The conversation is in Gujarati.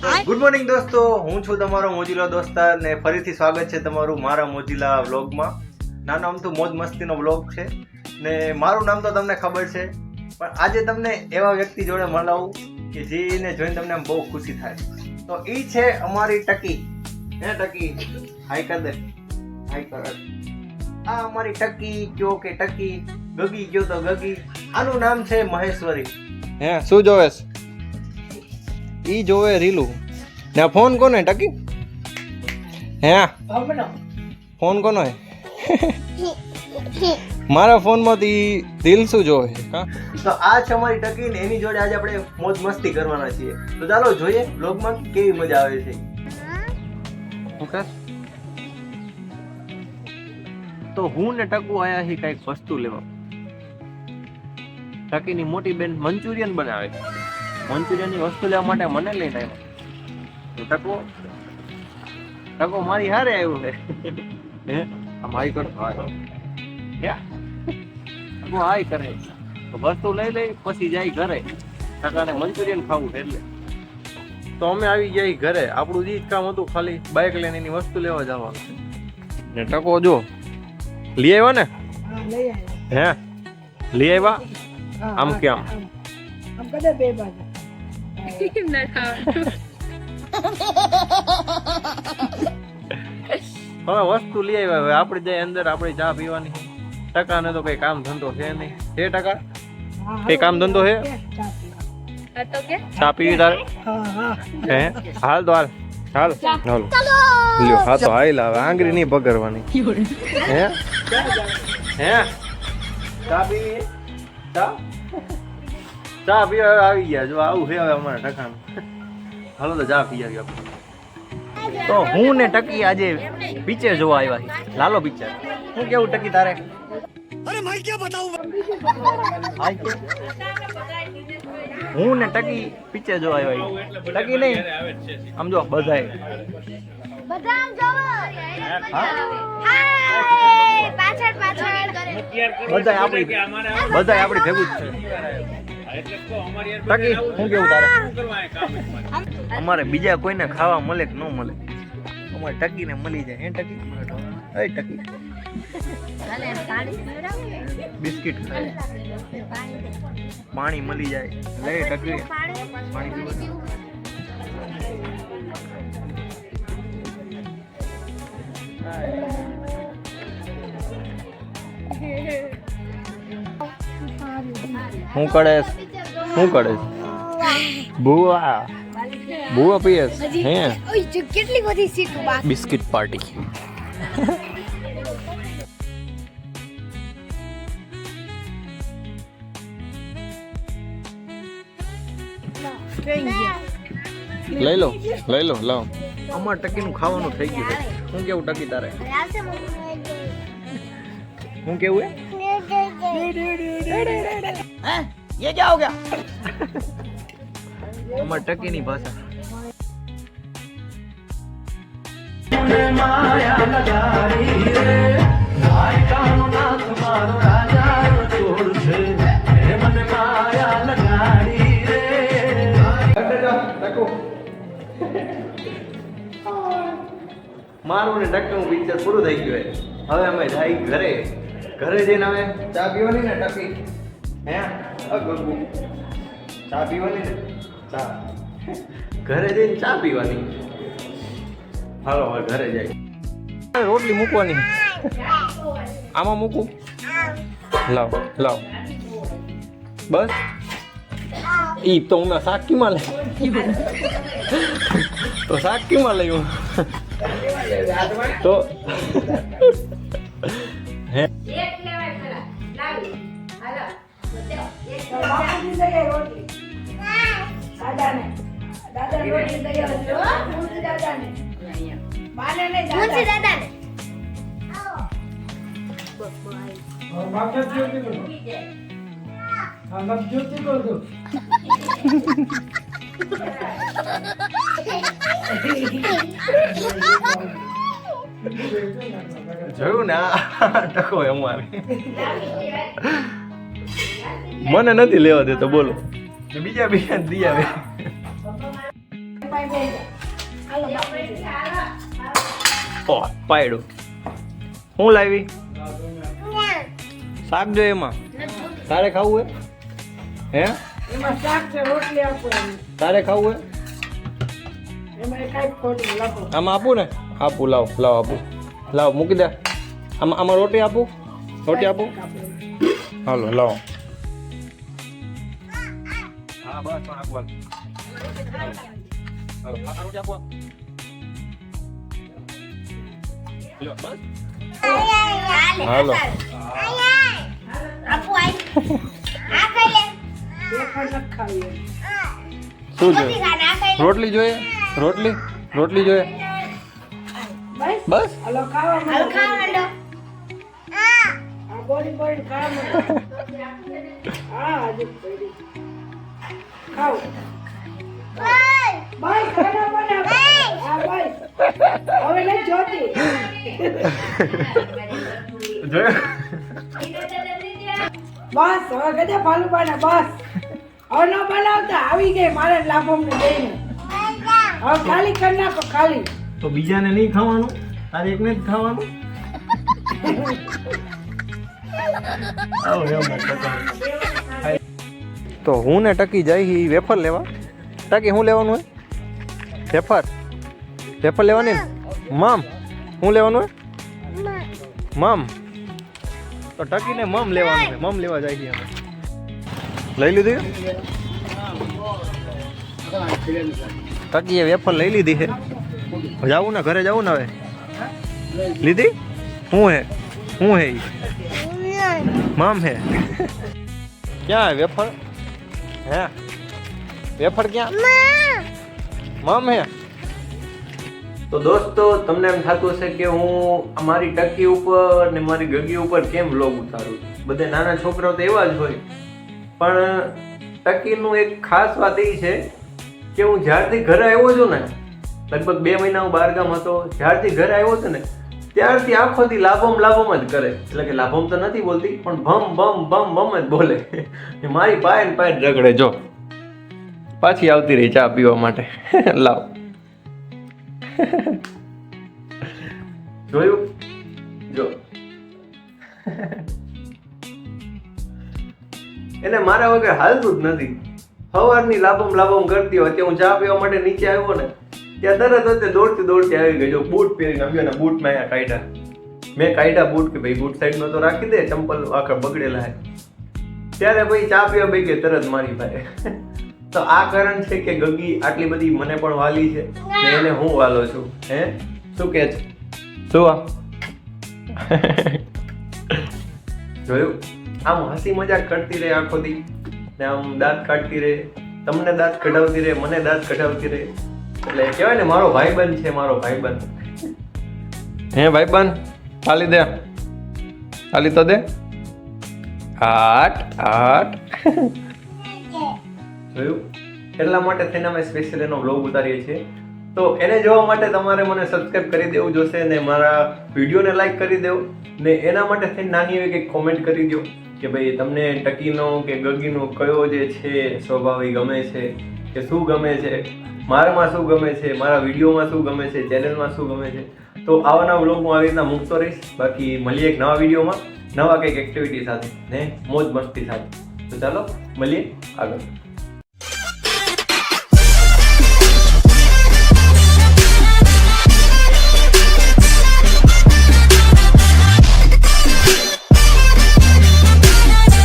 ગુડ મોર્નિંગ દોસ્તો, હું છું તમારો મોજીલો દોસ્તાર ને ફરીથી સ્વાગત છે તમારું મારા મોજીલા વ્લોગમાં. નાનો આમ તો મોજ મસ્તીનો વ્લોગ છે ને મારું નામ તો તમને ખબર છે, પણ આજે તમને એવા વ્યક્તિ જોડે મળાવું કે જેને જોઈને તમને આમ બહુ ખુશી થાય. તો એ છે અમારી ટકી. હે ટકી, હાઈ કર દે, હાઈ કર. આ અમારી ટકી કયો કે ટકી, ગગી કયો તો ગગી. આનું નામ છે મહેશ્વરી. હે શું જોવેશ? ઈ જોવે રીલું ને. ફોન કોનો ટકી? હે ફોન કોનો હે? મારા ફોન માંથી રીલ શું જોવે? તો આ છે અમારી ટકી ને એની જોડે આજે આપણે મોજ મસ્તી કરવાના છીએ. તો ચાલો જોઈએ બ્લોગમાં કેવી મજા આવે છે. તો હું ને ટકુ આયા હી કઈક વસ્તુ લેવા. ટકીની મોટી બેન મંચુરિયન બનાવે છે. મંચુરિયન ની વસ્તુ લેવા માટે મને લઈને આવ્યો. ટકો મારી હારે આવ્યું છે. હે આમ હાઈ કર. ટકો હાઈ કરે તો વસ્તુ લઈ લઈ પછી જાય ઘરે. ટકાને મંચુરિયન ખાવું છે એટલે. તો અમે આવી જાય ઘરે. આપણું જ કામ હતું ખાલી બાઇક લઈને એની વસ્તુ લેવા જવાનું ને. ટકો જો લઈ આવ્યો ને? હે લઈ આવ્યા? આમ કેમ? આમ કદે બે બાજુ હવે વસ્તુ લઈ આવ્યા. હવે આપણે જાય અંદર, આપણે ચા પીવાની. ટકા ને તો કઈ કામ ધંધો છે નહીં. હે ટકા, કઈ કામ ધંધો હે? ચા પીવી તારે? હે હાલ તો હાલ હાલ હાલ લ્યો. હા તો હાલ. હવે આંગળી નહીં પકડવાની. હે હે ચા પીવી? ચા ચા પીવા આવી ગયા. જો આવું છે હવે અમારા ટકાનું. હાલો તો ચા પી આવી આપણે. તો હું ને ટકી આજે પિક્ચર જોવા આવ્યા છીએ. લાલો પિક્ચર. હું કેવું ટકી તારે? અરે ભાઈ ક્યાં બતાવું. હું ને ટકી પિક્ચર જોવા આવ્યા છીએ. ટકી નહીં આમ જો બધાય બધાય આપણી ભેગું જ છે. ટકી હું કેવું તારે? અમારે બીજા કોઈને ખાવા મળે કે ન મળે, અમારે ટકીને મળી જાય. હે ટકી? એ ટકી બિસ્કિટ ખાય, પાણી મળી જાય. લે ટકી પાણી પીવું. હું કરે બુઆ બુઆ પીએસ. હે કેટલી બધી સીટ બાકી. Biscuit party. લઈ લો લાવો. અમાર ટકીનું ખાવાનું થઈ ગયું છે. હું કેવું ટકી તારે? હું કેવું હે? ये क्या हो गया? અમાર ટકીની ભાષા. મારું ને ટકીનું પિક્ચર પૂરું થઈ ગયું. હવે અમે જાય ઘરે. ઘરે જઈને હવે ચા પીવાની ને ટકી. હે ગગુ ચા પીવાની ને? ચા ઘરે જઈને ચા પીવાની. હાલો હવે ઘરે જાય. રોટલી મૂકવાની. આમાં મૂકું? લાવ બસ. ઈ તો હું સાકીમાં લઈ તો સાકીમાં લઈ તો હે જોયું ને આ ટકો અમારે. મને નથી લેવા દેતો. બોલો બીજા દી આવે. હાલો બાપુજી. ઓહ પાયડું હું લાવી શાક જો એમાં તારે ખાવું હે એમાં શાક છે, રોટલી આપો એને. તારે ખાવું એમાં કાંઈક ખોટું લખો. આમાં આપું ને આપું લાવ આપું લાવ મૂકી દે આમાં રોટી આપું રોટી આપું હાલો લાવો હા બસ પણ આપવા હાલો આ રોટી આપો લ્યો બસ હાલો વેફર ન ખાવી. શું જોઈએ રોટલી જોઈએ રોટલી જોઈએ બસ બસ હાલો ખાવા માંડો. આ બોલી ખાવા માંડો. હા હજુ પડી. ખાઓ બસ ખાના બનાવ. હા બસ હવે લઈ જોતી. બસ હવે ગજે ફાલુ બના બસ. હવે ન બનાવતા આવી ગઈ મારે લાભોમને દઈને. હવે ખાલી કરી નાખો ખાલી. તો બીજાને નહીં ખાવાનું તારે એકને જ ખાવાનું તો હું ને ટકી જાય વેફર લેવા ટકી હું લેવાનું હોય વેફર લેવાની ને મમ હું લેવાનું હોય મમ તો ટકીને મમ લેવાનું છે મમ લેવા જાય છે અમે લઈ લીધું ટકીએ વેફર લઈ લીધી છે જાવું ને ઘરે જાવું ને હવે લીધી હું હે ઈ મમ હે ક્યાં હે વેફર હે વેફર ક્યાં મમ હે તો દોસ્તો તમને એમ થતું હશે કે હું અમારી ટકી ઉપર ને મારી ગગી ઉપર કેમ વ્લોગ ઉતારું બધે નાના છોકરાઓ તો એવા જ હોય પણ ટકીનું એક ખાસ વાત એ છે કે હું જ્યારથી ઘરે આવ્યો છું ને લગભગ 2 મહિના હું બહારગામ હતો જ્યારથી ઘરે આવ્યો છું ને ત્યારથી આખોથી લાભમ જ કરે એટલે કે લાભમ તો નથી બોલતી પણ ભમ જ બોલે મારી પાય રગડે જો પાછી આવતી રહી ચા પીવા માટે લાવ જોયું જો એને મારા વગર હાલતું જ નથી સવારની લાભમ કરતી હોય હું ચા પીવા માટે નીચે આવ્યો ને ત્યાં તરત દોડતી આવી ગઈ જો બૂટ પહેરીને આવ્યો ને બૂટ મેં કાઢ્યા બૂટ કે ભાઈ બૂટ સાઈડમાં તો રાખી દે ચંપલ આખા બગડેલા હે ત્યારે ભાઈ ચા પીવા બે ગઈ તરત મારી પાસે તો આ કારણ છે કે ગગી આટલી બધી મને પણ વાલી છે ને એને હું વાલો છું હે શું કે છે શું આ જોયું આમ હસી મજાક કરતી રહે આખો દી ને આમ દાંત કાઢતી રહે તમને દાંત કઢાવતી રહે મને દાંત કઢાવતી રહે એટલે કહેવાય ને મારો ભાઈબંધ છે હે ભાઈબંધ તાલી દે તાલી તો દે આટ જોયું એટલા માટે થઈને અમે સ્પેશિયલ એનો વ્લોગ ઉતારીએ છીએ તો એને જોવા માટે તમારે મને સબસ્ક્રાઇબ કરી દેવું જોશે ને મારા વિડીયોને લાઈક કરી દેવો ને એના માટે થઈને નાની એવી કંઈક કોમેન્ટ કરી દો કે ભાઈ તમને ટકીનો કે ગગીનો કયો જે છે સ્વભાવ એ ગમે છે કે શું ગમે છે મારામાં શું ગમે છે મારા વિડીયોમાં શું ગમે છે ચેનલમાં શું ગમે છે તો આવાના વ્લોગ હું આવી રીતના મૂકતો રહીશ બાકી મળીએ એક નવા વિડીયોમાં નવા કંઈક એક્ટિવિટી સાથે ને મોજ મસ્તી સાથે તો ચાલો મળીએ આગળ